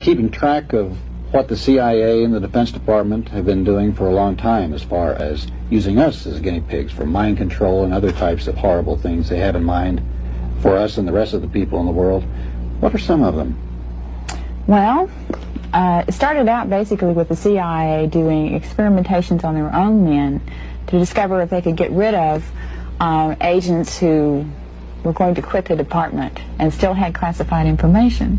keeping track of what the CIA and the Defense Department have been doing for a long time as far as using us as guinea pigs for mind control and other types of horrible things they have in mind for us and the rest of the people in the world. What are some of them? Well, it started out basically with the CIA doing experimentations on their own men to discover if they could get rid of agents who were going to quit the department and still had classified information.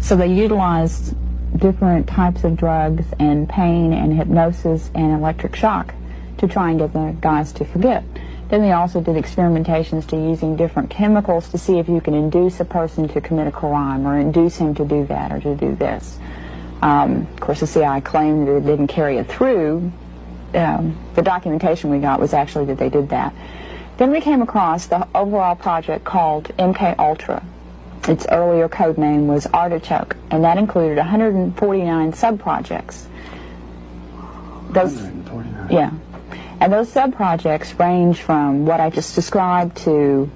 So they utilized different types of drugs and pain and hypnosis and electric shock to try and get the guys to forget. Then they also did experimentations to using different chemicals to see if you can induce a person to commit a crime or induce him to do that or to do this. Of course, the CIA claimed that it didn't carry it through. The documentation we got was actually that they did that. Then we came across the overall project called MK Ultra. Its earlier code name was Artichoke, and that included 149 sub-projects. 149. Yeah. And those sub-projects range from what I just described to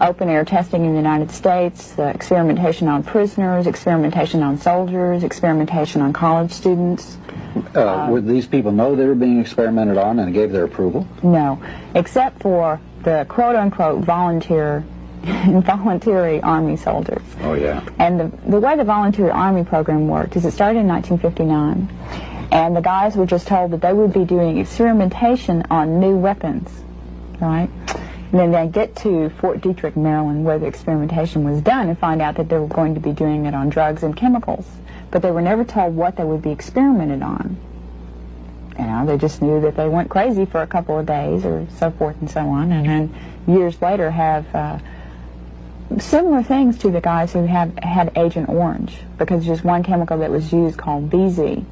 open-air testing in the United States, experimentation on prisoners, experimentation on soldiers, experimentation on college students. Would these people know they were being experimented on and gave their approval? No, except for the quote-unquote voluntary Army soldiers. Oh, yeah. And the way the voluntary Army program worked is it started in 1959, and the guys were just told that they would be doing experimentation on new weapons, right? And then they get to Fort Detrick, Maryland, where the experimentation was done, and find out that they were going to be doing it on drugs and chemicals. But they were never told what they would be experimented on. You know, they just knew that they went crazy for a couple of days or so forth and so on, and then years later have similar things to the guys who have had Agent Orange, because there's just one chemical that was used called BZ,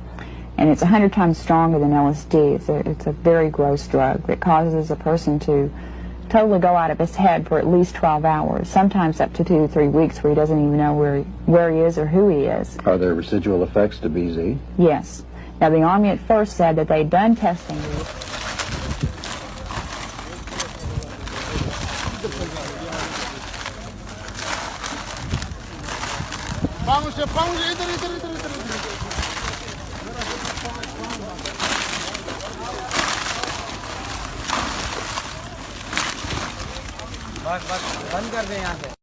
and it's 100 times stronger than LSD. It's a very gross drug that causes a person to totally go out of his head for at least 12 hours, sometimes up to 2 to 3 weeks, where he doesn't even know where he is or who he is. Are there residual effects to BZ? Yes. Now, the Army at first said that they'd done testing. बस बंद कर दें यहाँ से।